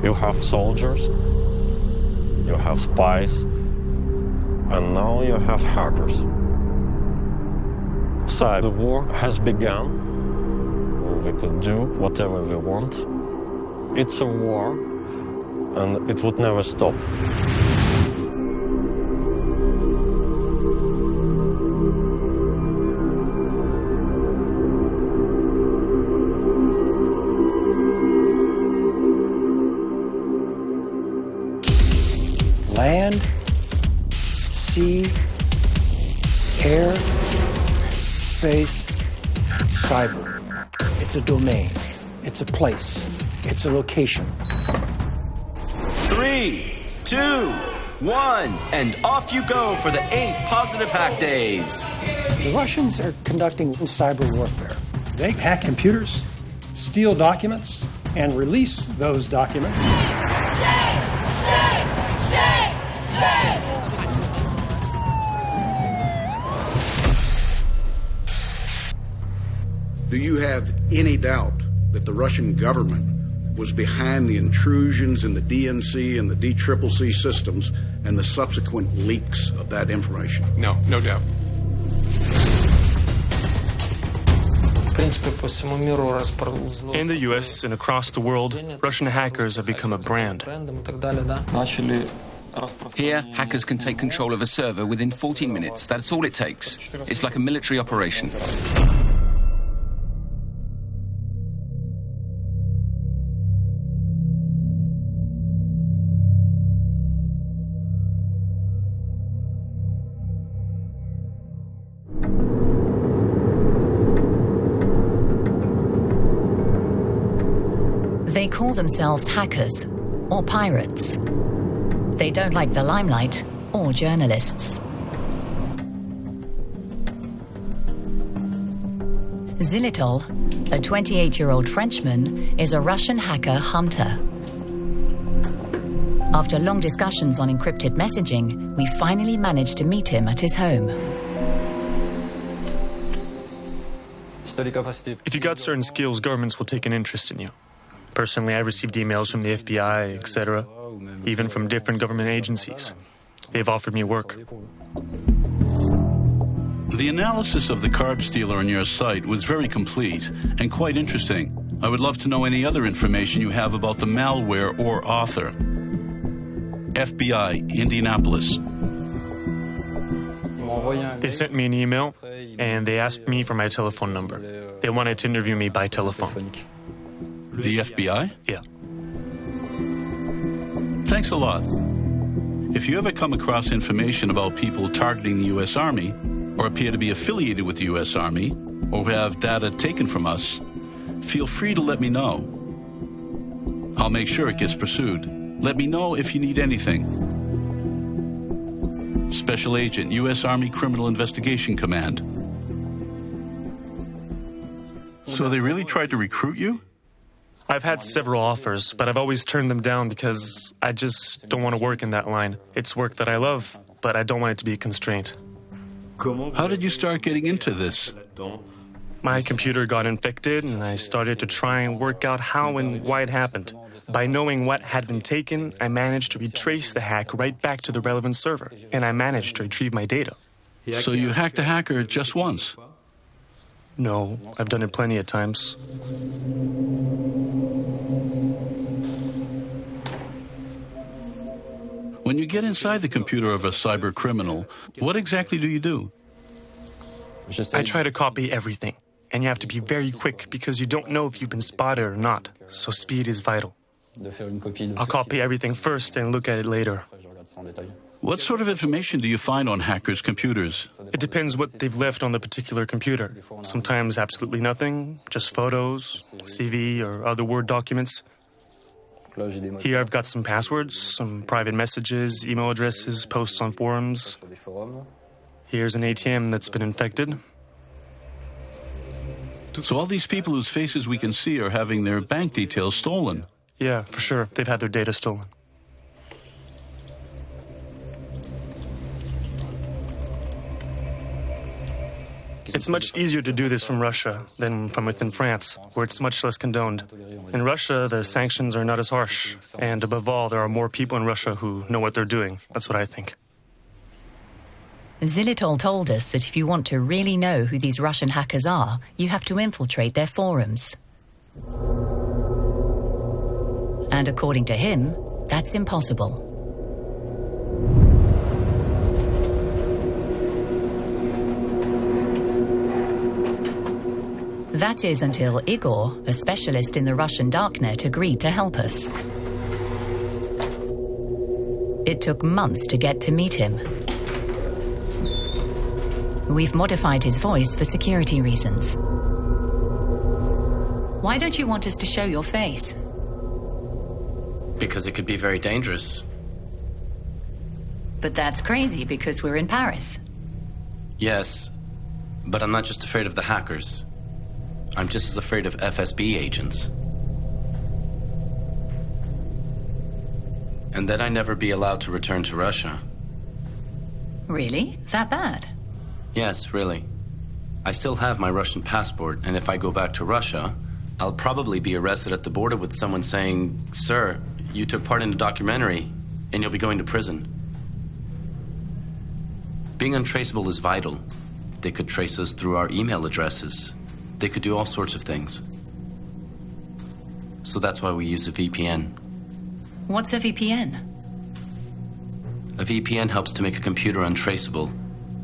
You have soldiers, you have spies, and now you have hackers. Cyber war has begun. We could do whatever we want. It's a war, and it would never stop. Land, sea, air, space, cyber. It's a domain. It's a place. It's a location. 3, 2, 1, and off you go for the 8th Positive Hack Days. The Russians are conducting cyber warfare. They hack computers, steal documents, and release those documents. Do you have any doubt that the Russian government was behind the intrusions in the DNC and the DCCC systems and the subsequent leaks of that information? No, no doubt. In the US and across the world, Russian hackers have become a brand. Here, hackers can take control of a server within 14 minutes. That's all it takes. It's like a military operation. They call themselves hackers or pirates. They don't like the limelight or journalists. Zilitol, a 28-year-old Frenchman, is a Russian hacker hunter. After long discussions on encrypted messaging, we finally managed to meet him at his home. If you got certain skills, governments will take an interest in you. Personally, I received emails from the FBI, etc., even from different government agencies. They've offered me work. The analysis of the card stealer on your site was very complete and quite interesting. I would love to know any other information you have about the malware or author. FBI, Indianapolis. They sent me an email, and they asked me for my telephone number. They wanted to interview me by telephone. The FBI? Yeah. Thanks a lot. If you ever come across information about people targeting the U.S. Army, or appear to be affiliated with the U.S. Army, or have data taken from us, feel free to let me know. I'll make sure it gets pursued. Let me know if you need anything. Special Agent, U.S. Army Criminal Investigation Command. So they really tried to recruit you? I've had several offers, but I've always turned them down because I just don't want to work in that line. It's work that I love, but I don't want it to be a constraint. How did you start getting into this? My computer got infected, and I started to try and work out how and why it happened. By knowing what had been taken, I managed to retrace the hack right back to the relevant server, and I managed to retrieve my data. So you hacked a hacker just once? No, I've done it plenty of times. When you get inside the computer of a cyber criminal, what exactly do you do? I try to copy everything, and you have to be very quick because you don't know if you've been spotted or not, so speed is vital. I'll copy everything first and look at it later. What sort of information do you find on hackers' computers? It depends what they've left on the particular computer. Sometimes absolutely nothing, just photos, CV, or other Word documents. Here I've got some passwords, some private messages, email addresses, posts on forums. Here's an ATM that's been infected. So all these people whose faces we can see are having their bank details stolen. Yeah, for sure. They've had their data stolen. It's much easier to do this from Russia than from within France, where it's much less condoned. In Russia, the sanctions are not as harsh, and above all, there are more people in Russia who know what they're doing. That's what I think. Zilitol told us that if you want to really know who these Russian hackers are, you have to infiltrate their forums. And according to him, that's impossible. That is until Igor, a specialist in the Russian darknet, agreed to help us. It took months to get to meet him. We've modified his voice for security reasons. Why don't you want us to show your face? Because it could be very dangerous. But that's crazy because we're in Paris. Yes, but I'm not just afraid of the hackers. I'm just as afraid of FSB agents. And that I never be allowed to return to Russia. Really? That bad? Yes, really. I still have my Russian passport, and if I go back to Russia, I'll probably be arrested at the border with someone saying, "Sir, you took part in a documentary, and you'll be going to prison." Being untraceable is vital. They could trace us through our email addresses. They could do all sorts of things. So that's why we use a VPN. What's a VPN? A VPN helps to make a computer untraceable,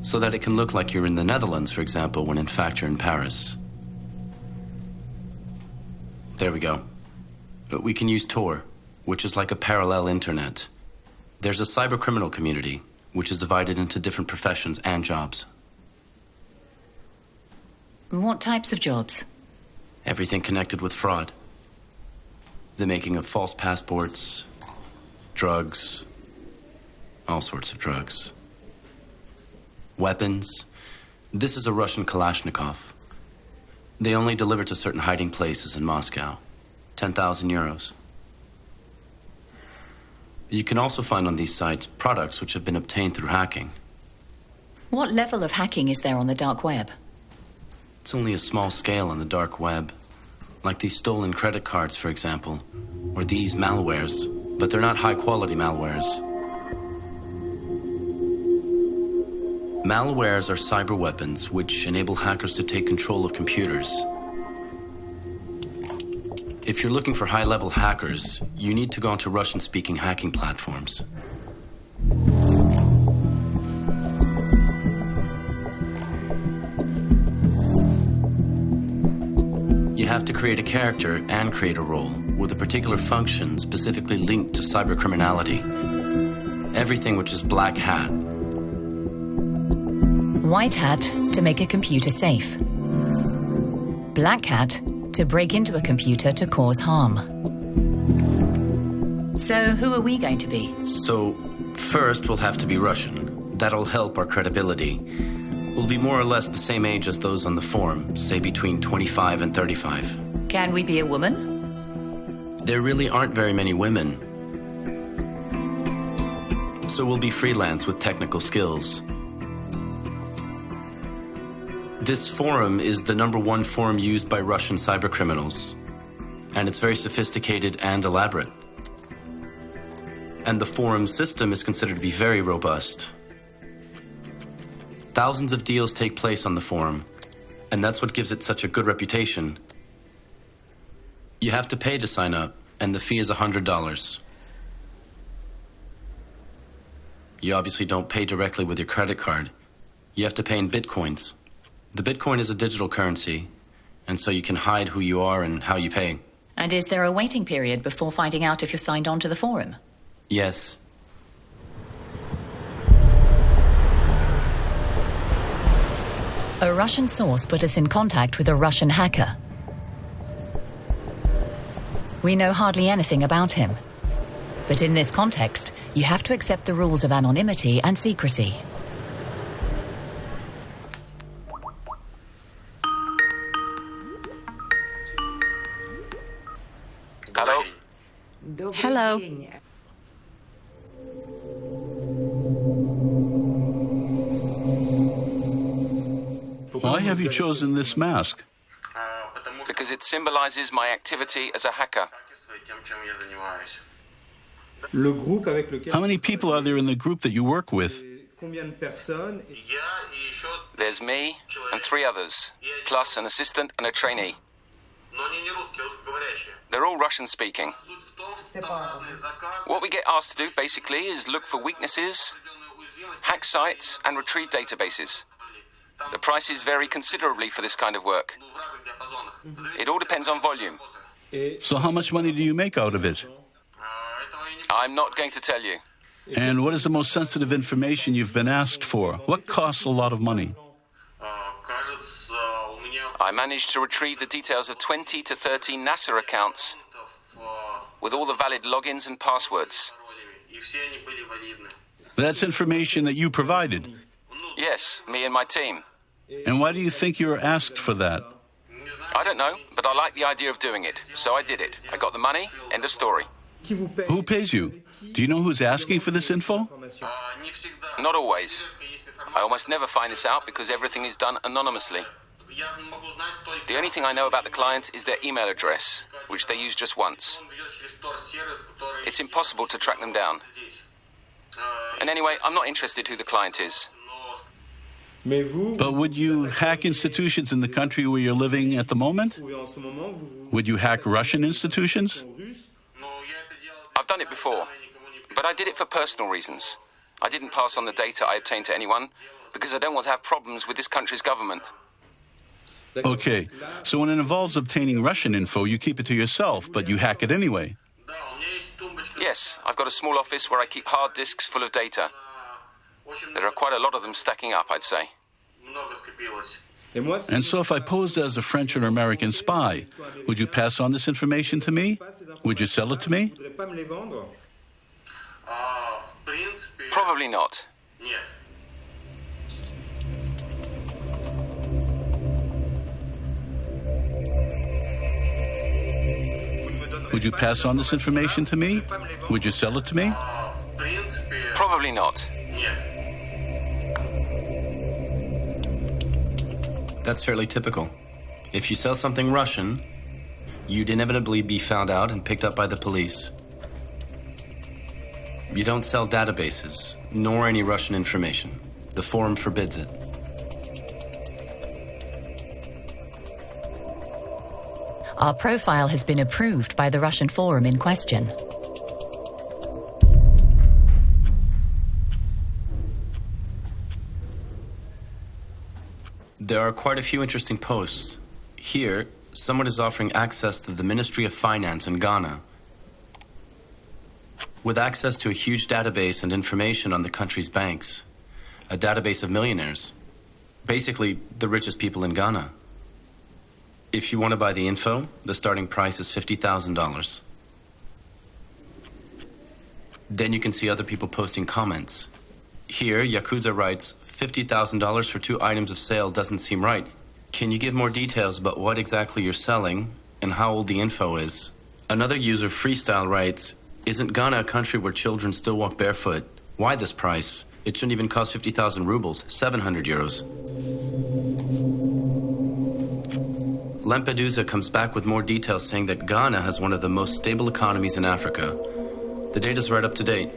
so that it can look like you're in the Netherlands, for example, when in fact you're in Paris. There we go. We can use Tor, which is like a parallel internet. There's a cybercriminal community, which is divided into different professions and jobs. What types of jobs? Everything connected with fraud. The making of false passports, drugs, all sorts of drugs. Weapons. This is a Russian Kalashnikov. They only deliver to certain hiding places in Moscow. 10,000 euros. You can also find on these sites products which have been obtained through hacking. What level of hacking is there on the dark web? It's only a small scale on the dark web. Like these stolen credit cards, for example. Or these malwares. But they're not high-quality malwares. Malwares are cyber weapons which enable hackers to take control of computers. If you're looking for high-level hackers, you need to go onto Russian-speaking hacking platforms. You have to create a character and create a role with a particular function specifically linked to cybercriminality. Everything which is black hat. White hat to make a computer safe. Black hat to break into a computer to cause harm. So who are we going to be? So first we'll have to be Russian. That'll help our credibility. We'll be more or less the same age as those on the forum, say between 25 and 35. Can we be a woman? There really aren't very many women. So we'll be freelance with technical skills. This forum is the #1 forum used by Russian cybercriminals. And it's very sophisticated and elaborate. And the forum system is considered to be very robust. Thousands of deals take place on the forum, and that's what gives it such a good reputation. You have to pay to sign up, and the fee is $100. You obviously don't pay directly with your credit card. You have to pay in bitcoins. The bitcoin is a digital currency, and so you can hide who you are and how you pay. And is there a waiting period before finding out if you're signed on to the forum? Yes. A Russian source put us in contact with a Russian hacker. We know hardly anything about him. But in this context, you have to accept the rules of anonymity and secrecy. Hello? Hello. Why have you chosen this mask? Because it symbolizes my activity as a hacker. How many people are there in the group that you work with? There's me and 3 others, plus an assistant and a trainee. They're all Russian-speaking. What we get asked to do, basically, is look for weaknesses, hack sites, and retrieve databases. The prices vary considerably for this kind of work. It all depends on volume. So how much money do you make out of it? I'm not going to tell you. And what is the most sensitive information you've been asked for? What costs a lot of money? I managed to retrieve the details of 20 to 30 NASA accounts with all the valid logins and passwords. That's information that you provided. Yes, me and my team. And why do you think you were asked for that? I don't know, but I like the idea of doing it, so I did it. I got the money, end of story. Who pays you? Do you know who's asking for this info? Not always. I almost never find this out because everything is done anonymously. The only thing I know about the client is their email address, which they use just once. It's impossible to track them down. And anyway, I'm not interested who the client is. But would you hack institutions in the country where you're living at the moment? Would you hack Russian institutions? I've done it before, but I did it for personal reasons. I didn't pass on the data I obtained to anyone because I don't want to have problems with this country's government. Okay, so when it involves obtaining Russian info, you keep it to yourself, but you hack it anyway. Yes, I've got a small office where I keep hard disks full of data. There are quite a lot of them stacking up, I'd say. And so if I posed as a French or American spy, would you pass on this information to me? Would you sell it to me? Probably not. Would you pass on this information to me? Would you sell it to me? Probably not. That's fairly typical. If you sell something Russian, you'd inevitably be found out and picked up by the police. You don't sell databases, nor any Russian information. The forum forbids it. Our profile has been approved by the Russian forum in question. There are quite a few interesting posts. Here, someone is offering access to the Ministry of Finance in Ghana, with access to a huge database and information on the country's banks, a database of millionaires, basically the richest people in Ghana. If you want to buy the info, the starting price is $50,000. Then you can see other people posting comments. Here, Yakuza writes, $50,000 for 2 items of sale doesn't seem right. Can you give more details about what exactly you're selling and how old the info is? Another user, Freestyle, writes, isn't Ghana a country where children still walk barefoot? Why this price? It shouldn't even cost 50,000 rubles, 700 euros. Lampedusa comes back with more details saying that Ghana has one of the most stable economies in Africa. The data's right up to date.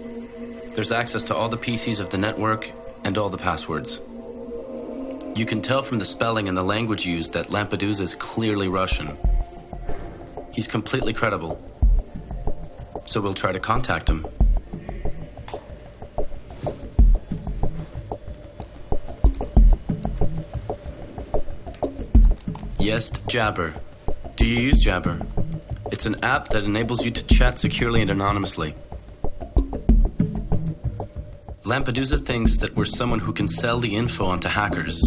There's access to all the PCs of the network and all the passwords. You can tell from the spelling and the language used that Lampedusa is clearly Russian. He's completely credible. So we'll try to contact him. Yes, Jabber. Do you use Jabber? It's an app that enables you to chat securely and anonymously. Lampedusa thinks that we're someone who can sell the info onto hackers.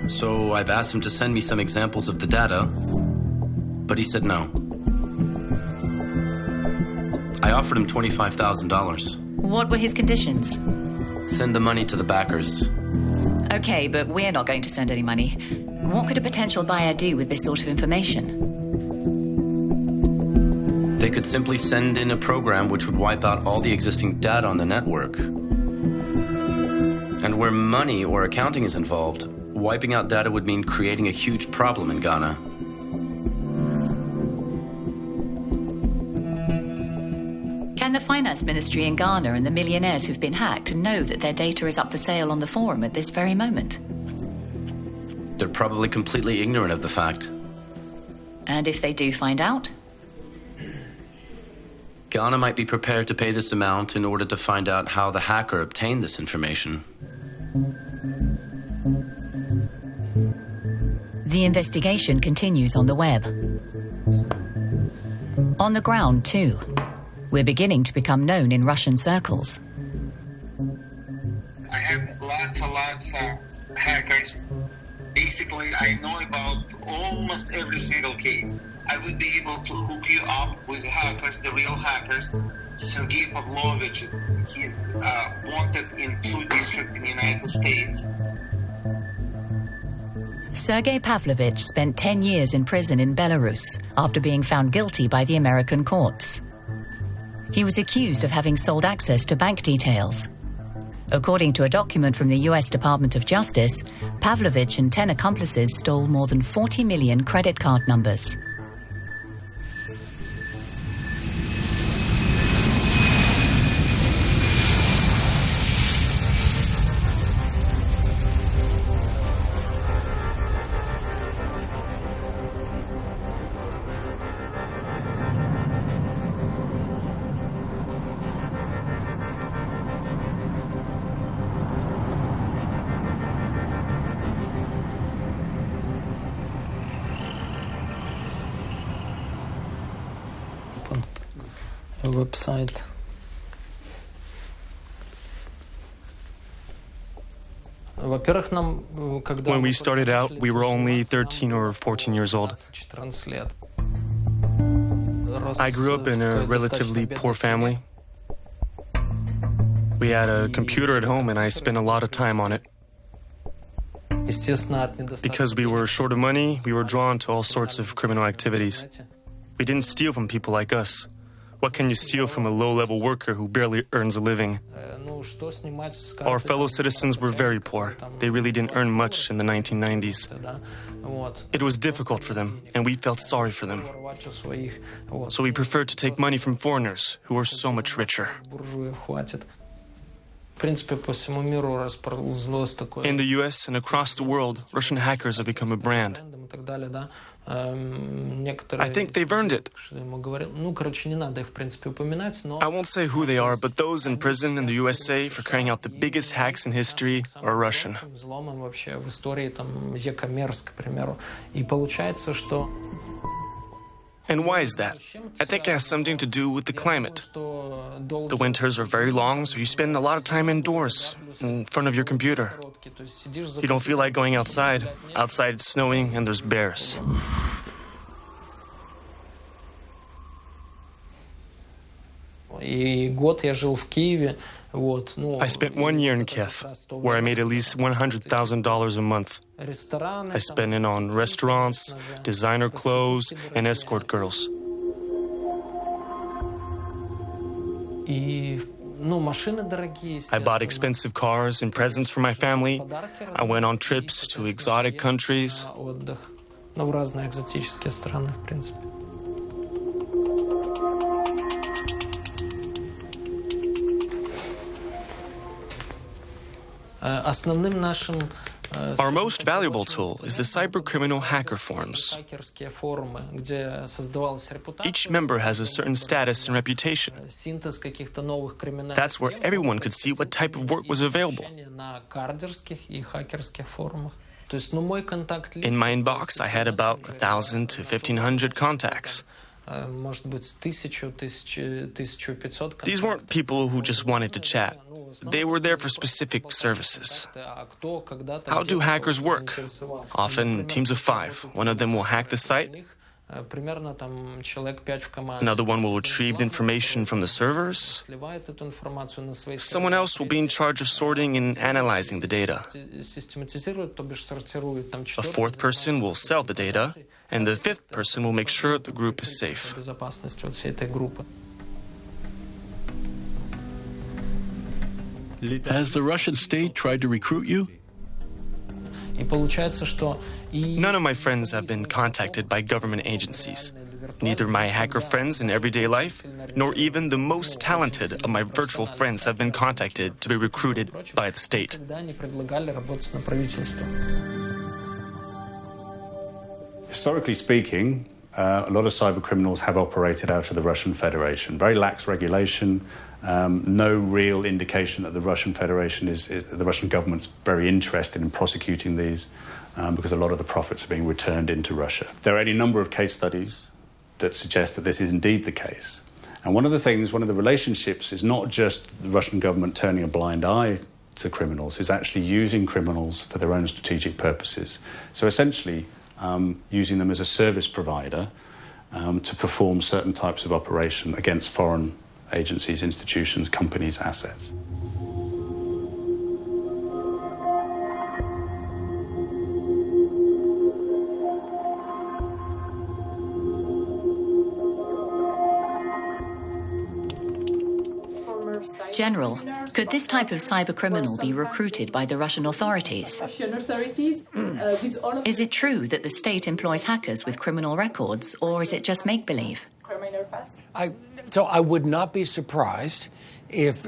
So I've asked him to send me some examples of the data, but he said no. I offered him $25,000. What were his conditions? Send the money to the backers. Okay, but we're not going to send any money. What could a potential buyer do with this sort of information? They could simply send in a program which would wipe out all the existing data on the network. And where money or accounting is involved, wiping out data would mean creating a huge problem in Ghana. Can the finance ministry in Ghana and the millionaires who've been hacked know that their data is up for sale on the forum at this very moment? They're probably completely ignorant of the fact. And if they do find out? Ghana might be prepared to pay this amount in order to find out how the hacker obtained this information. The investigation continues on the web. On the ground, too. We're beginning to become known in Russian circles. I have lots of hackers. Basically, I know about almost every single case. I would be able to hook you up with hackers, the real hackers. Sergei Pavlovich, he's wanted in 2 districts in the United States. Sergei Pavlovich spent 10 years in prison in Belarus after being found guilty by the American courts. He was accused of having sold access to bank details. According to a document from the US Department of Justice, Pavlovich and 10 accomplices stole more than 40 million credit card numbers. Website. When we started out, we were only 13 or 14 years old. I grew up in a relatively poor family. We had a computer at home and I spent a lot of time on it. Because we were short of money, we were drawn to all sorts of criminal activities. We didn't steal from people like us. What can you steal from a low-level worker who barely earns a living? Our fellow citizens were very poor. They really didn't earn much in the 1990s. It was difficult for them, and we felt sorry for them. So we preferred to take money from foreigners who were so much richer. In the US and across the world, Russian hackers have become a brand. I think they've earned it. I won't say who they are, but those in prison in the USA for carrying out the biggest hacks in history are Russian. And why is that? I think it has something to do with the climate. The winters are very long, so you spend a lot of time indoors, in front of your computer. You don't feel like going outside. Outside it's snowing and there's bears. I spent 1 year in Kiev, where I made at least $100,000 a month. I spent it on restaurants, designer clothes, and escort girls. I bought expensive cars and presents for my family. I went on trips to exotic countries. Our most valuable tool is the cybercriminal hacker forums. Each member has a certain status and reputation. That's where everyone could see what type of work was available. In my inbox, I had about 1,000 to 1,500 contacts. These weren't people who just wanted to chat. They were there for specific services. How do hackers work? Often teams of 5. One of them will hack the site. Another one will retrieve the information from the servers. Someone else will be in charge of sorting and analyzing the data. A fourth person will sell the data, and the fifth person will make sure the group is safe. Has the Russian state tried to recruit you? None of my friends have been contacted by government agencies. Neither my hacker friends in everyday life, nor even the most talented of my virtual friends have been contacted to be recruited by the state. Historically speaking, a lot of cyber criminals have operated out of the Russian Federation. Very lax regulation, no real indication that the Russian Federation the Russian government's very interested in prosecuting these because a lot of the profits are being returned into Russia. There are any number of case studies that suggest that this is indeed the case. And one of the relationships is not just the Russian government turning a blind eye to criminals, is actually using criminals for their own strategic purposes. So essentially, using them as a service provider to perform certain types of operation against foreign agencies, institutions, companies, assets. General, could this type of cybercriminal be recruited by the Russian authorities? Is it true that the state employs hackers with criminal records, or is it just make-believe? So I would not be surprised if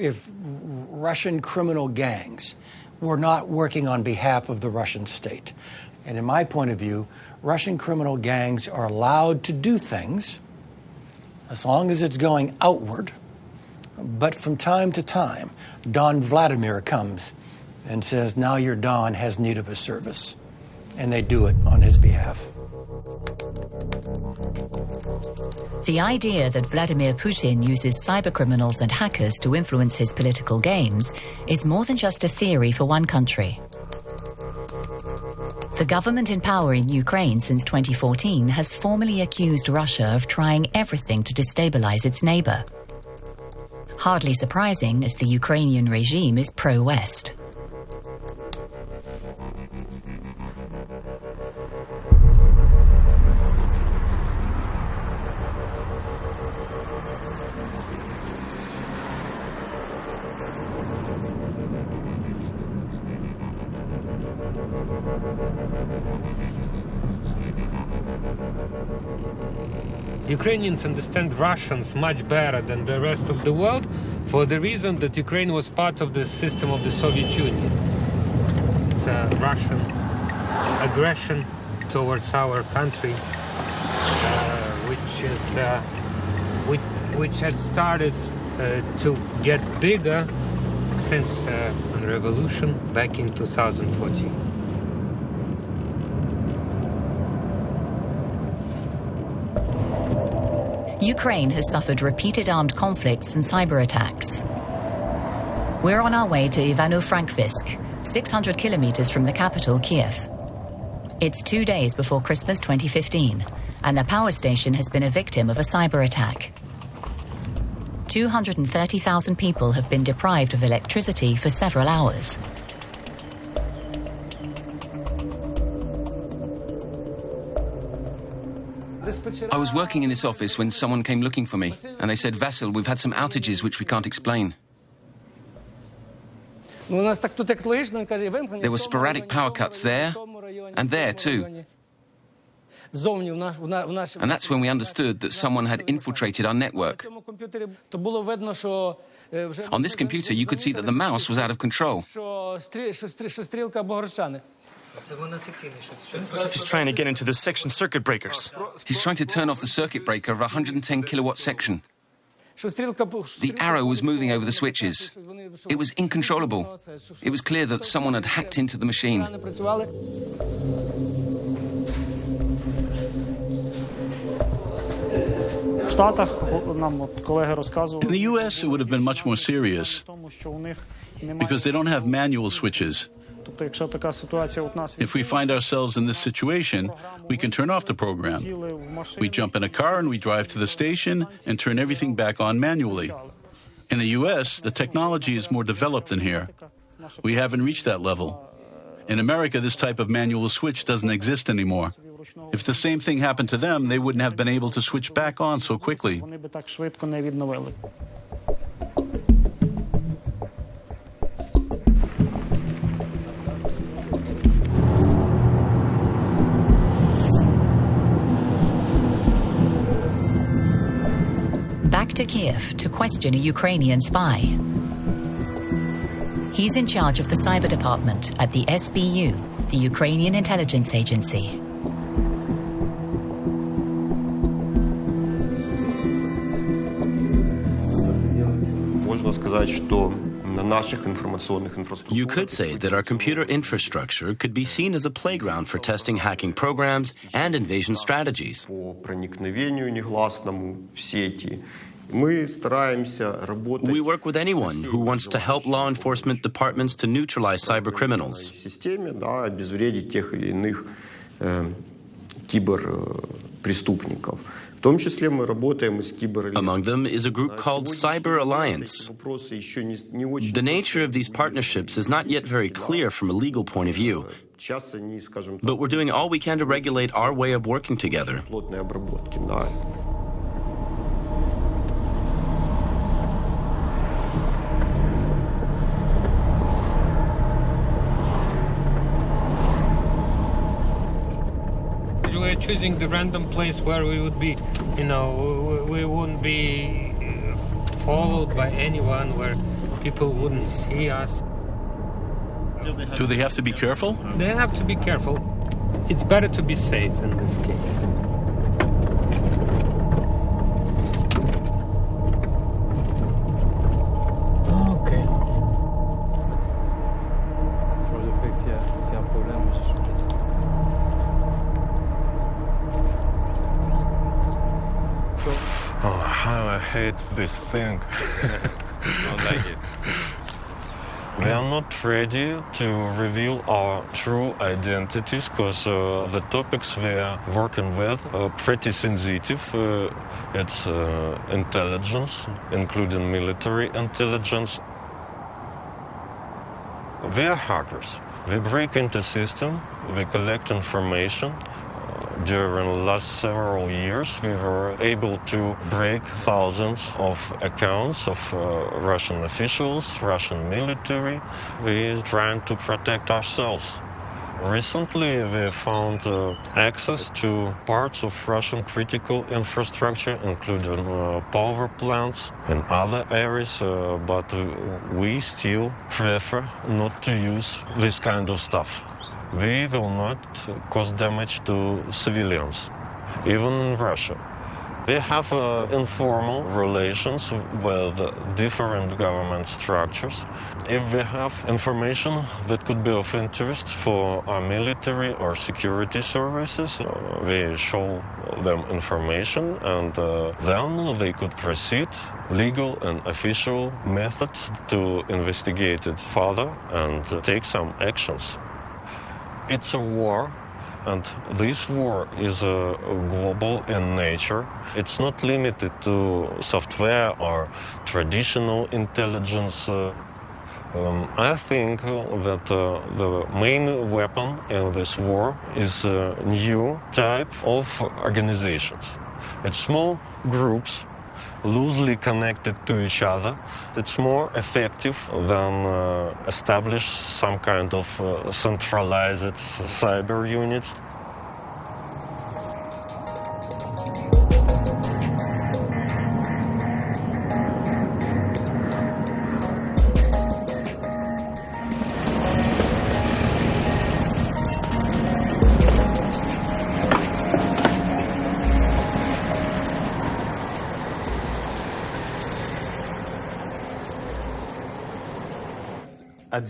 Russian criminal gangs were not working on behalf of the Russian state. And in my point of view, Russian criminal gangs are allowed to do things as long as it's going outward. But from time to time, Don Vladimir comes and says, now your Don has need of a service. And they do it on his behalf. The idea that Vladimir Putin uses cybercriminals and hackers to influence his political games is more than just a theory for one country. The government in power in Ukraine since 2014 has formally accused Russia of trying everything to destabilize its neighbor. Hardly surprising, as the Ukrainian regime is pro-West. Ukrainians understand Russians much better than the rest of the world for the reason that Ukraine was part of the system of the Soviet Union. It's a Russian aggression towards our country, which had started to get bigger since the revolution back in 2014. Ukraine has suffered repeated armed conflicts and cyber attacks. We're on our way to Ivano-Frankivsk, 600 kilometers from the capital, Kiev. It's 2 days before Christmas 2015, and the power station has been a victim of a cyber attack. 230,000 people have been deprived of electricity for several hours. I was working in this office when someone came looking for me, and they said, Vasil, we've had some outages which we can't explain. There were sporadic power cuts there, and there too. And that's when we understood that someone had infiltrated our network. On this computer, you could see that the mouse was out of control. He's trying to get into the section circuit breakers. He's trying to turn off the circuit breaker of a 110 kilowatt section. The arrow was moving over the switches. It was incontrollable. It was clear that someone had hacked into the machine. In the US, it would have been much more serious because they don't have manual switches. If we find ourselves in this situation, we can turn off the program. We jump in a car and we drive to the station and turn everything back on manually. In the US, the technology is more developed than here. We haven't reached that level. In America, this type of manual switch doesn't exist anymore. If the same thing happened to them, they wouldn't have been able to switch back on so quickly. to Kiev to question a Ukrainian spy. He's in charge of the cyber department at the SBU, the Ukrainian intelligence agency. You could say that our computer infrastructure could be seen as a playground for testing hacking programs and invasion strategies. We work with anyone who wants to help law enforcement departments to neutralize cyber criminals. Among them is a group called Cyber Alliance. The nature of these partnerships is not yet very clear from a legal point of view, but we're doing all we can to regulate our way of working together. We're choosing the random place where we would be, we wouldn't be followed by anyone, where people wouldn't see us. Do they have to be careful? They have to be careful. It's better to be safe in this case. Okay. Oh, how I hate this thing. Don't like it. We are not ready to reveal our true identities because the topics we are working with are pretty sensitive. It's intelligence, including military intelligence. We are hackers. We break into system, we collect information. During the last several years, we were able to break thousands of accounts of Russian officials, Russian military. We're trying to protect ourselves. Recently, we found access to parts of Russian critical infrastructure, including power plants and other areas, but we still prefer not to use this kind of stuff. We will not cause damage to civilians, even in Russia. We have informal relations with different government structures. If we have information that could be of interest for our military or security services, we show them information, and then they could proceed legal and official methods to investigate it further and take some actions. It's a war, and this war is global in nature. It's not limited to software or traditional intelligence. I think that the main weapon in this war is a new type of organizations. It's small groups, loosely connected to each other. It's more effective than establish some kind of centralized cyber units.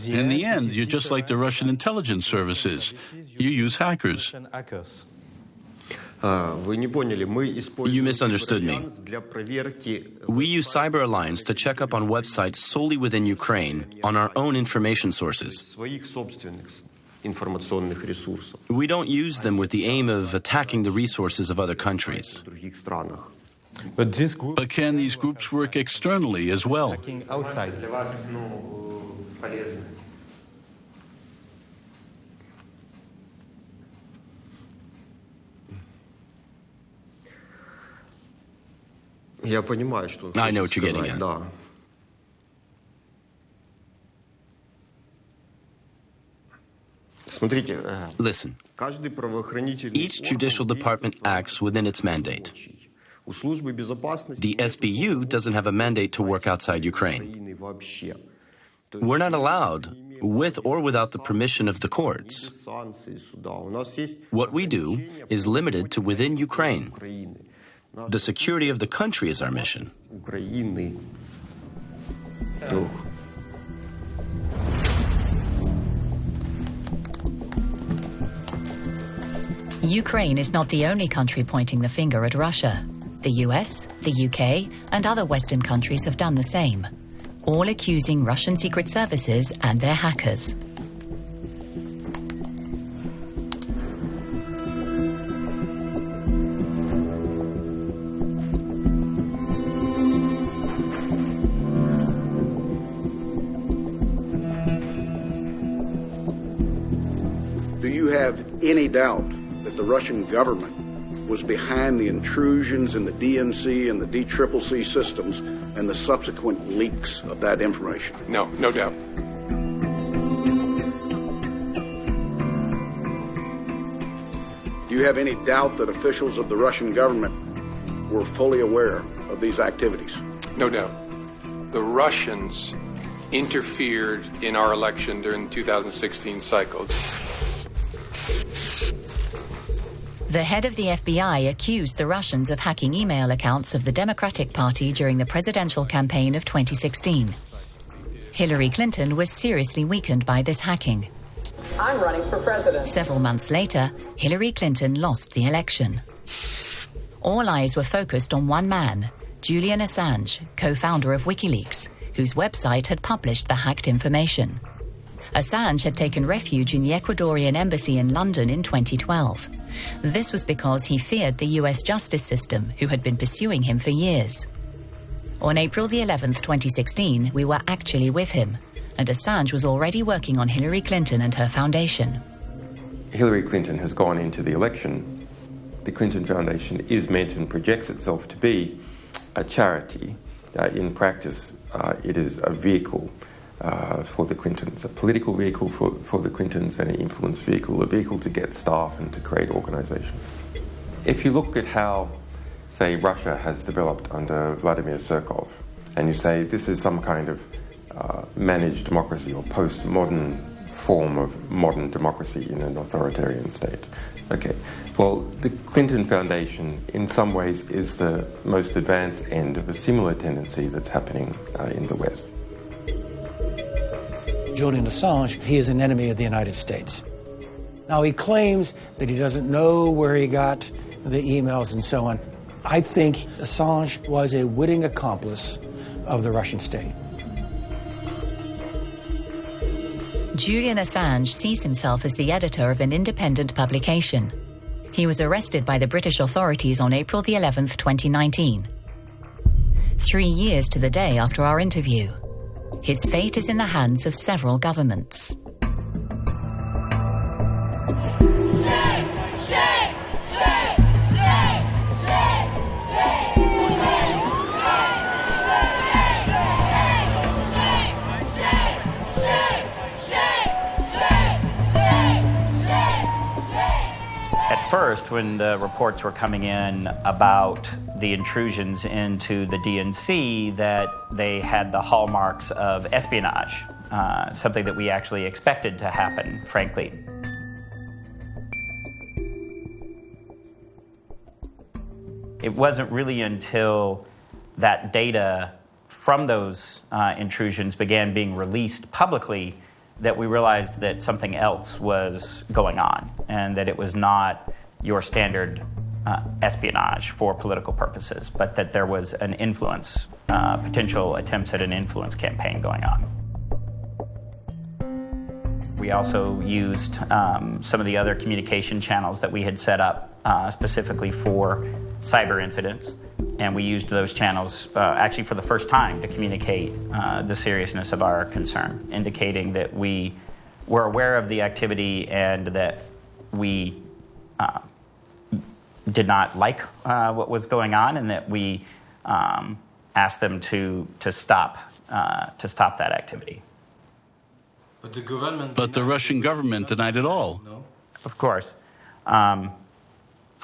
In the end, you're just like the Russian intelligence services. You use hackers. You misunderstood me. We use Cyber Alliance to check up on websites solely within Ukraine on our own information sources. We don't use them with the aim of attacking the resources of other countries. But can these groups work externally as well? I know what you're getting at. Listen, each judicial department acts within its mandate. The SBU doesn't have a mandate to work outside Ukraine. We're not allowed, with or without the permission of the courts. What we do is limited to within Ukraine. The security of the country is our mission. Ukraine is not the only country pointing the finger at Russia. The US, the UK, and other Western countries have done the same, all accusing Russian secret services and their hackers. Do you have any doubt that the Russian government was behind the intrusions in the DNC and the DCCC systems and the subsequent leaks of that information? No, no doubt. Do you have any doubt that officials of the Russian government were fully aware of these activities? No doubt. The Russians interfered in our election during the 2016 cycle. The head of the FBI accused the Russians of hacking email accounts of the Democratic Party during the presidential campaign of 2016. Hillary Clinton was seriously weakened by this hacking. I'm running for president. Several months later, Hillary Clinton lost the election. All eyes were focused on one man, Julian Assange, co-founder of WikiLeaks, whose website had published the hacked information. Assange had taken refuge in the Ecuadorian embassy in London in 2012. This was because he feared the US justice system, who had been pursuing him for years. On April the 11th, 2016, we were actually with him, and Assange was already working on Hillary Clinton and her foundation. Hillary Clinton has gone into the election. The Clinton Foundation is meant and projects itself to be a charity. In practice, it is a vehicle for the Clintons, a political vehicle for the Clintons, and an influence vehicle, a vehicle to get staff and to create organization. If you look at how, say, Russia has developed under Vladimir Surkov, and you say this is some kind of managed democracy or postmodern form of modern democracy in an authoritarian state. Okay, well, the Clinton Foundation in some ways is the most advanced end of a similar tendency that's happening in the West. Julian Assange, he is an enemy of the United States. Now, he claims that he doesn't know where he got the emails and so on. I think Assange was a witting accomplice of the Russian state. Julian Assange sees himself as the editor of an independent publication. He was arrested by the British authorities on April the 11th, 2019. 3 years to the day after our interview. His fate is in the hands of several governments. At first, when the reports were coming in about the intrusions into the DNC, that they had the hallmarks of espionage, something that we actually expected to happen, frankly. It wasn't really until that data from those intrusions began being released publicly that we realized that something else was going on, and that it was not your standard espionage for political purposes, but that there was an influence, potential attempts at an influence campaign going on. We also used some of the other communication channels that we had set up specifically for cyber incidents, and we used those channels actually for the first time to communicate the seriousness of our concern, indicating that we were aware of the activity and that we did not like what was going on, and that we asked them to stop that activity. But the Russian government denied it all. Of course.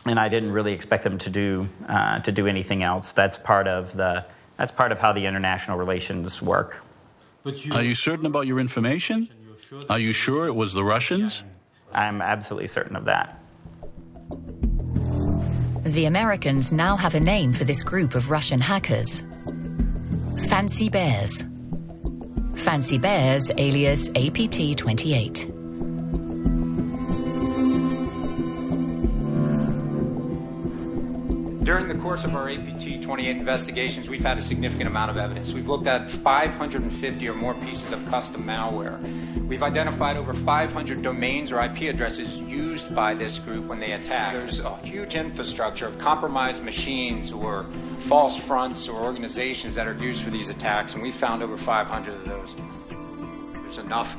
and I didn't really expect them to do anything else. That's part of how the international relations work. Are you certain about your information? Are you sure it was the Russians? I'm absolutely certain of that. The Americans now have a name for this group of Russian hackers. Fancy Bears. Fancy Bears, alias APT-28. During the course of our APT-28 investigations, we've had a significant amount of evidence. We've looked at 550 or more pieces of custom malware. We've identified over 500 domains or IP addresses used by this group when they attack. There's a huge infrastructure of compromised machines or false fronts or organizations that are used for these attacks, and we found over 500 of those. There's enough,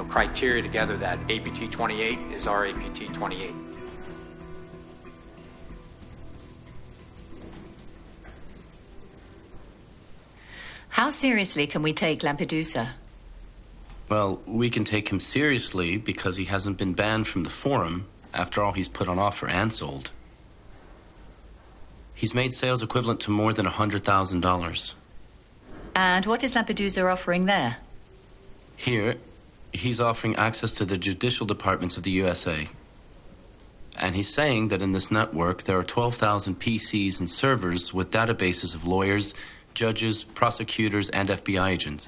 criteria together that APT-28 is our APT-28. How seriously can we take Lampedusa? Well, we can take him seriously because he hasn't been banned from the forum. After all, he's put on offer and sold. He's made sales equivalent to more than $100,000. And what is Lampedusa offering there? Here, he's offering access to the judicial departments of the USA. And he's saying that in this network, there are 12,000 PCs and servers with databases of lawyers, judges, prosecutors, and FBI agents.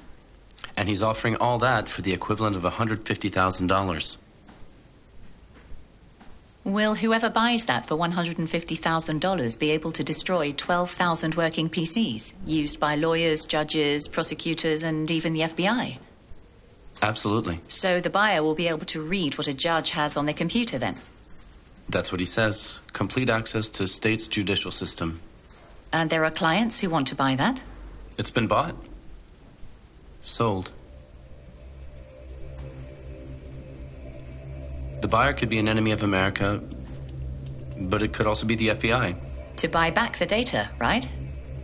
And he's offering all that for the equivalent of $150,000. Will whoever buys that for $150,000 be able to destroy 12,000 working PCs used by lawyers, judges, prosecutors, and even the FBI? Absolutely. So the buyer will be able to read what a judge has on their computer then? That's what he says. Complete access to state's judicial system. And there are clients who want to buy that? It's been bought. Sold. The buyer could be an enemy of America, but it could also be the FBI. To buy back the data, right?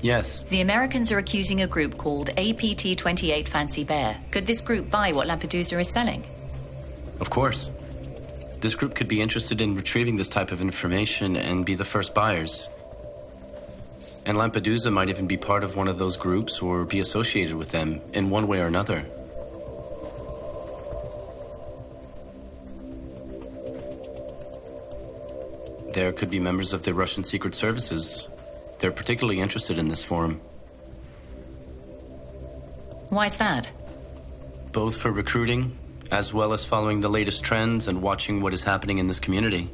Yes. The Americans are accusing a group called APT-28 Fancy Bear. Could this group buy what Lampedusa is selling? Of course. This group could be interested in retrieving this type of information and be the first buyers. And Lampedusa might even be part of one of those groups or be associated with them in one way or another. There could be members of the Russian secret services. They're particularly interested in this forum. Why's that? Both for recruiting, as well as following the latest trends and watching what is happening in this community.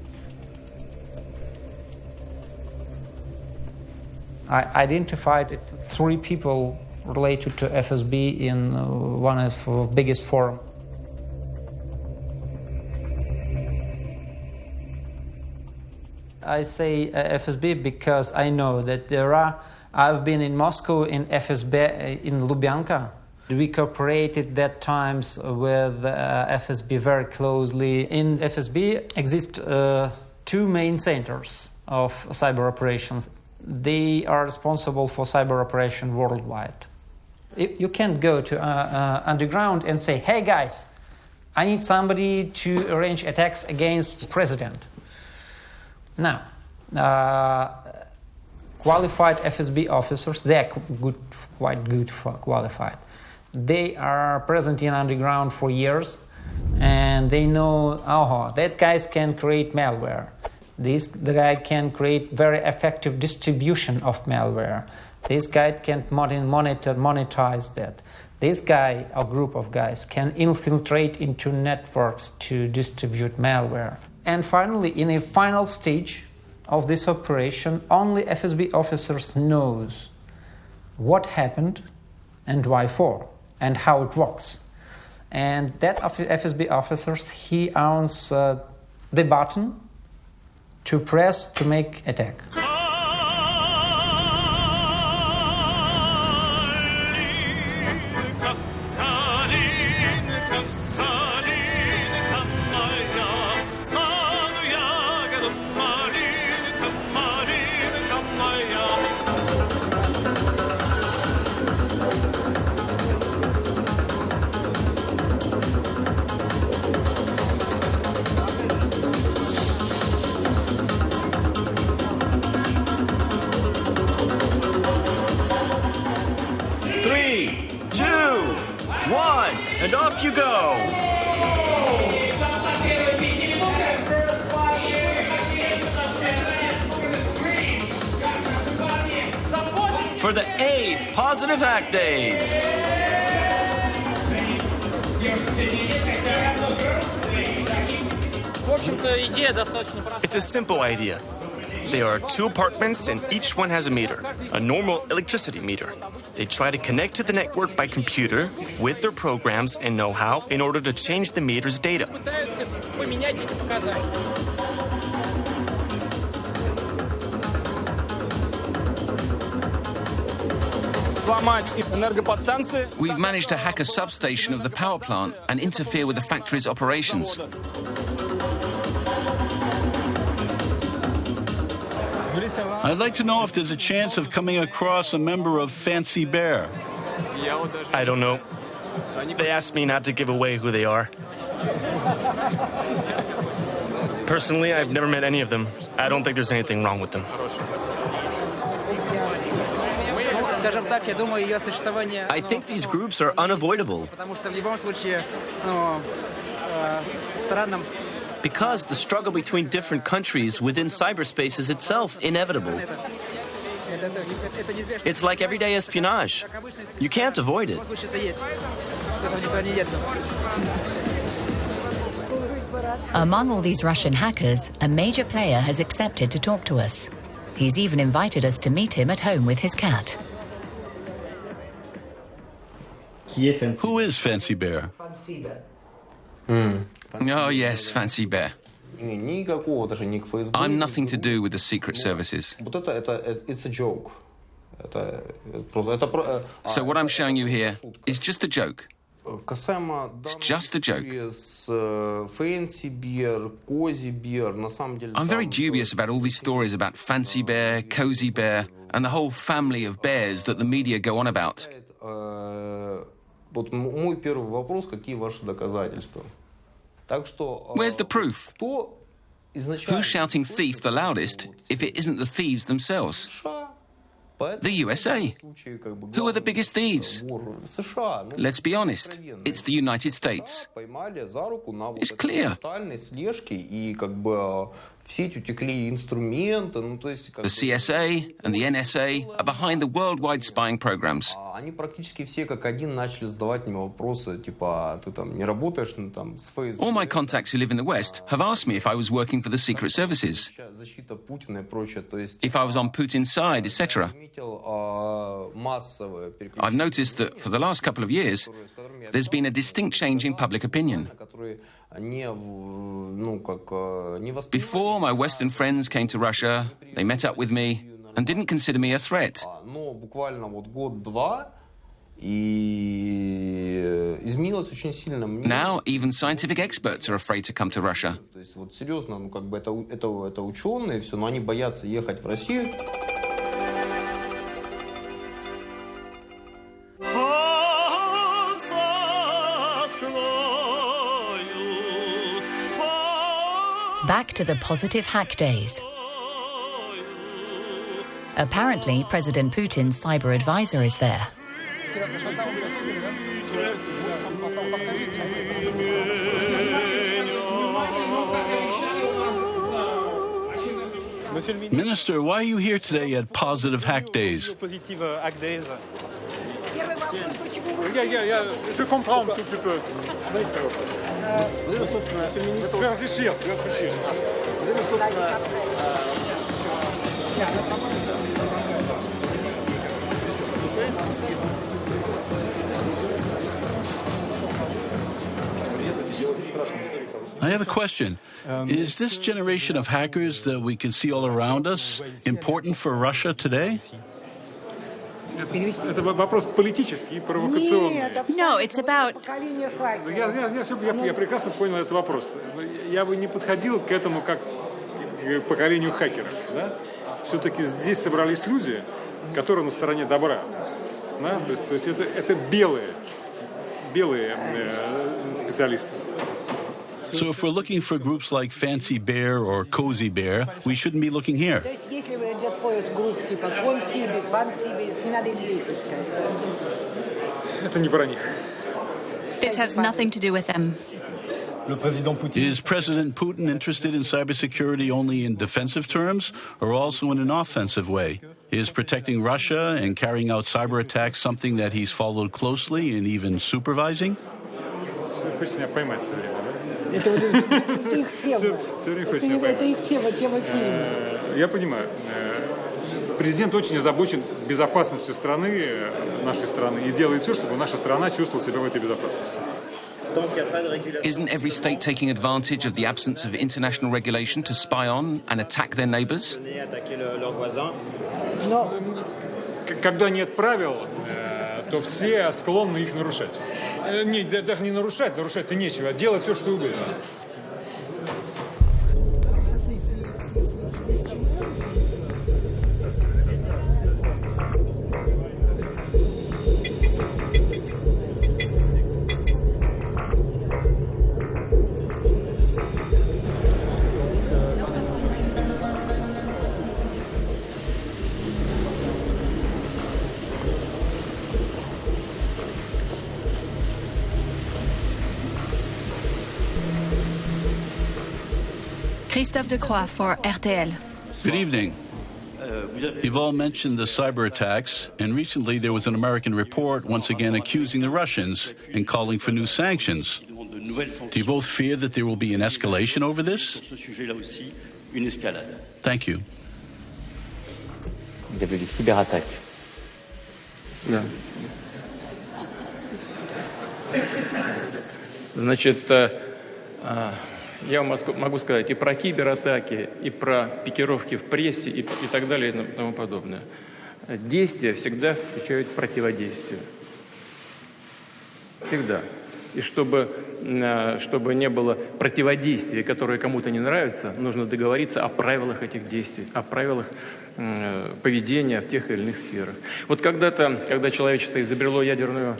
I identified 3 people related to FSB in one of the biggest forums. I say FSB because I know that I've been in Moscow in FSB in Lubyanka. We cooperated that times with FSB very closely. In FSB exist 2 main centers of cyber operations. They are responsible for cyber operation worldwide. You can't go to underground and say, hey guys, I need somebody to arrange attacks against the president. Now, qualified FSB officers, they are quite good for qualified. They are present in underground for years, and they know, that guys can create malware. The guy can create very effective distribution of malware. This guy can monetize that. This guy, or group of guys, can infiltrate into networks to distribute malware. And finally, in a final stage of this operation, only FSB officers knows what happened and why for, and how it works. And that FSB officers, he owns the button to press to make attack. 3, 2, 1, and off you go! For the 8th Positive Hack Days. It's a simple idea. There are 2 apartments and each one has a meter, a normal electricity meter. They try to connect to the network by computer with their programs and know-how in order to change the meter's data. We've managed to hack a substation of the power plant and interfere with the factory's operations. I'd like to know if there's a chance of coming across a member of Fancy Bear. I don't know. They asked me not to give away who they are. Personally, I've never met any of them. I don't think there's anything wrong with them. I think these groups are unavoidable. Because the struggle between different countries within cyberspace is itself inevitable. It's like everyday espionage. You can't avoid it. Among all these Russian hackers, a major player has accepted to talk to us. He's even invited us to meet him at home with his cat. Who is Fancy Bear? Oh, yes, Fancy Bear. I'm nothing to do with the secret services. It's a joke. So what I'm showing you here is just a joke. It's just a joke. I'm very dubious about all these stories about Fancy Bear, Cozy Bear, and the whole family of bears that the media go on about. Where's the proof? Who's shouting thief the loudest if it isn't the thieves themselves? The USA. Who are the biggest thieves? Let's be honest. It's the United States. It's clear. The CSA and the NSA are behind the worldwide spying programs. All my contacts who live in the West have asked me if I was working for the secret services, if I was on Putin's side, etc. I've noticed that for the last couple of years, there's been a distinct change in public opinion. Before, my Western friends came to Russia, they met up with me and didn't consider me a threat. Now, even scientific experts are afraid to come to Russia. Back to the positive hack days. Apparently, President Putin's cyber advisor is there. Minister, why are you here today at Positive Hack Days? Je comprends un tout petit peu. Je vais réfléchir. I have a question. Is this generation of hackers that we can see all around us important for Russia today? Это вопрос политический, провокационный. No, it's about... Я прекрасно понял этот вопрос. Я бы не подходил к этому как к поколению хакеров. Да? Все-таки здесь собрались люди, которые на стороне добра. Да? То есть это белые специалисты. So if we're looking for groups like Fancy Bear or Cozy Bear, we shouldn't be looking here. поиск групп типа Консибит, Вансибит, не надо здесь искать. Это не про них. This has nothing to do with them. Is President Putin interested in cybersecurity only in defensive terms or also in an offensive way? Is protecting Russia and carrying out cyber attacks something that he's followed closely and even supervising? Хочешь меня поймать все время, да? Это их тема. Это их тема фильма. Я понимаю. Президент очень озабочен безопасностью страны, нашей страны, и делает все, чтобы наша страна чувствовала себя в этой безопасности. Isn't every state taking advantage of the absence of international regulation to spy on and attack their neighbors? Когда нет правил, то все склонны их нарушать. Даже не нарушать, нарушать-то нечего, а делать все, что угодно. Christophe Decroix for RTL. Good evening. You've all mentioned the cyber attacks, and recently there was an American report once again accusing the Russians and calling for new sanctions. Do you both fear that there will be an escalation over this? Thank you. Il y avait des cyberattaques. Да. Значит, я вам могу сказать и про кибератаки, и про пикировки в прессе, и так далее, и тому подобное. Действия всегда встречают противодействие. Всегда. И чтобы не было противодействия, которое кому-то не нравится, нужно договориться о правилах этих действий, о правилах поведения в тех или иных сферах. Вот когда-то, когда человечество изобрело ядерное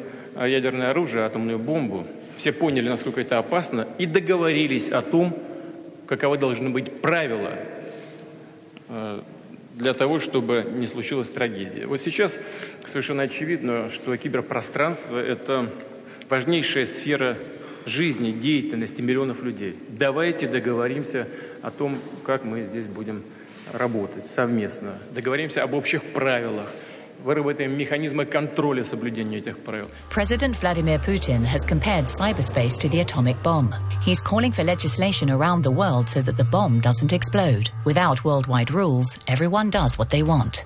оружие, атомную бомбу, все поняли, насколько это опасно, и договорились о том, каковы должны быть правила для того, чтобы не случилась трагедия. Вот сейчас совершенно очевидно, что киберпространство – это важнейшая сфера жизни, деятельности миллионов людей. Давайте договоримся о том, как мы здесь будем работать совместно. Договоримся об общих правилах. Выработаем механизмы контроля соблюдения этих правил. President Vladimir Putin has compared cyberspace to the atomic bomb. He's calling for legislation around the world so that the bomb doesn't explode. Without worldwide rules, everyone does what they want.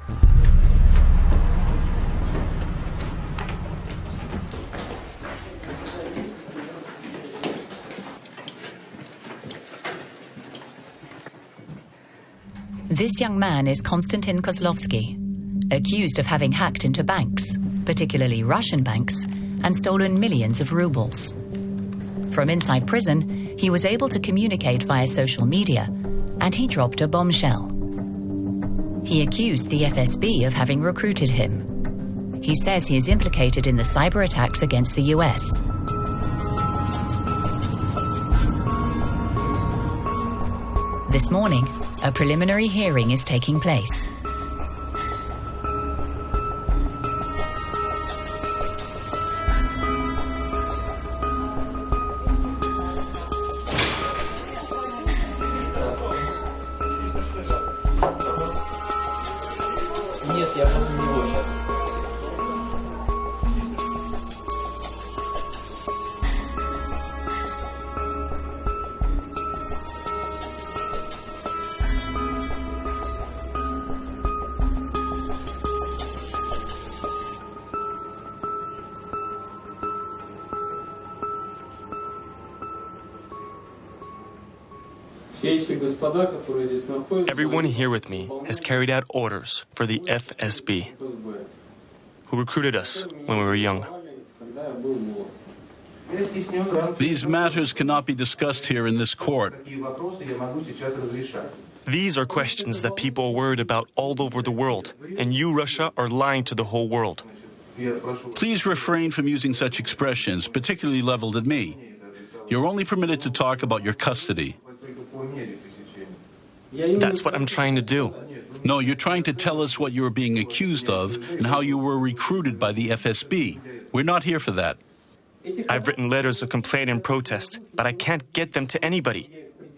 This young man is Konstantin Kozlovsky, accused of having hacked into banks, particularly Russian banks, and stolen millions of rubles. From inside prison, he was able to communicate via social media, and he dropped a bombshell. He accused the FSB of having recruited him. He says he is implicated in the cyber attacks against the US. This morning, a preliminary hearing is taking place. Everyone here with me has carried out orders for the FSB, who recruited us when we were young. These matters cannot be discussed here in this court. These are questions that people are worried about all over the world, and you, Russia, are lying to the whole world. Please refrain from using such expressions, particularly leveled at me. You're only permitted to talk about your custody. That's what I'm trying to do. No, you're trying to tell us what you were being accused of and how you were recruited by the FSB. We're not here for that. I've written letters of complaint and protest, but I can't get them to anybody.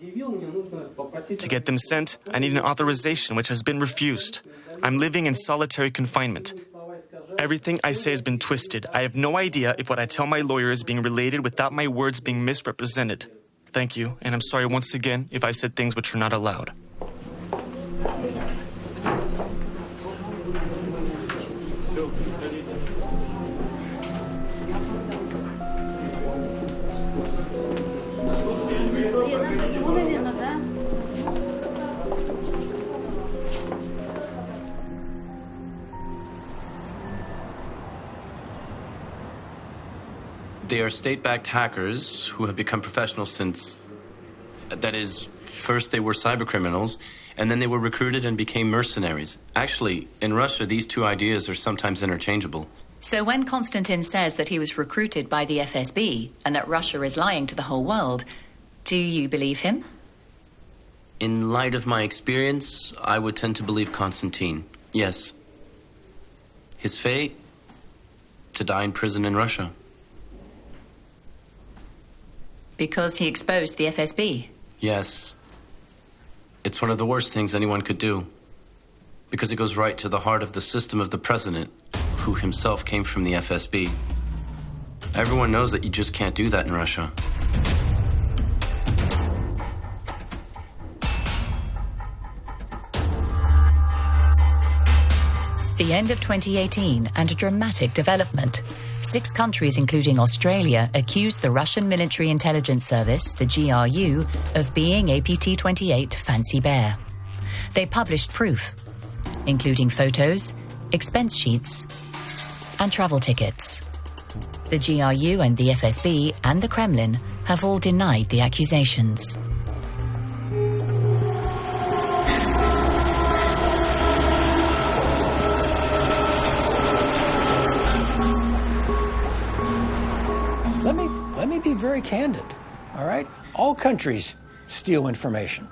To get them sent, I need an authorization which has been refused. I'm living in solitary confinement. Everything I say has been twisted. I have no idea if what I tell my lawyer is being related without my words being misrepresented. Thank you, and I'm sorry once again if I said things which are not allowed. They are state-backed hackers who have become professionals since... That is, first they were cybercriminals, and then they were recruited and became mercenaries. Actually, in Russia, these two ideas are sometimes interchangeable. So when Konstantin says that he was recruited by the FSB and that Russia is lying to the whole world, do you believe him? In light of my experience, I would tend to believe Konstantin. Yes. His fate? To die in prison in Russia. Because he exposed the FSB? Yes. It's one of the worst things anyone could do. Because it goes right to the heart of the system of the president, who himself came from the FSB. Everyone knows that you just can't do that in Russia. The end of 2018 and a dramatic development. 6 countries, including Australia, accused the Russian Military Intelligence Service, the GRU, of being APT-28 Fancy Bear. They published proof, including photos, expense sheets, and travel tickets. The GRU and the FSB and the Kremlin have all denied the accusations. Let me be very candid, all right? All countries steal information.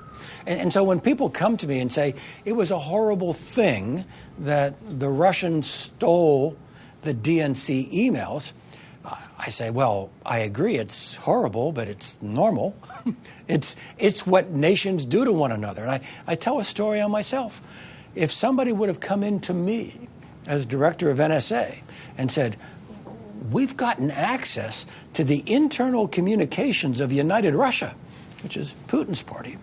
And so when people come to me and say, it was a horrible thing that the Russians stole the DNC emails, I say, well, I agree, it's horrible, but it's normal. It's what nations do to one another. And I tell a story on myself. If somebody would have come in to me as director of NSA and said, we've gotten access to the internal communications of United Russia, which is Putin's party,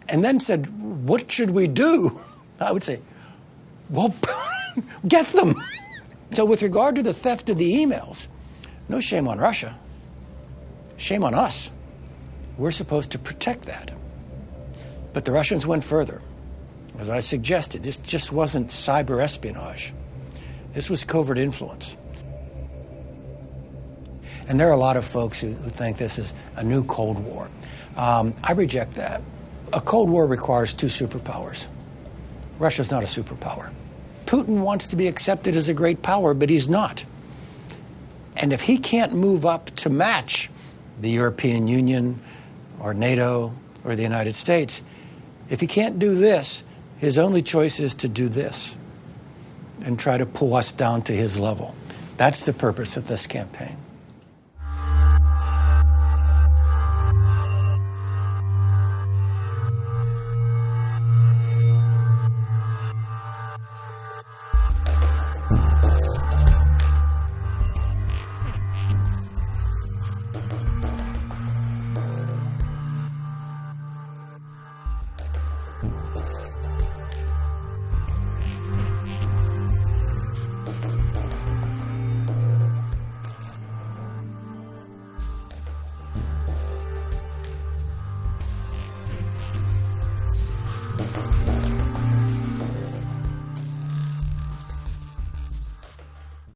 and then said, what should we do? I would say, well, get them. So with regard to the theft of the emails, no shame on Russia. Shame on us. We're supposed to protect that. But the Russians went further. As I suggested, this just wasn't cyber espionage. This was covert influence. And there are a lot of folks who think this is a new Cold War. I reject that. A Cold War requires 2 superpowers. Russia's not a superpower. Putin wants to be accepted as a great power, but he's not. And if he can't move up to match the European Union or NATO or the United States, if he can't do this, his only choice is to do this and try to pull us down to his level. That's the purpose of this campaign.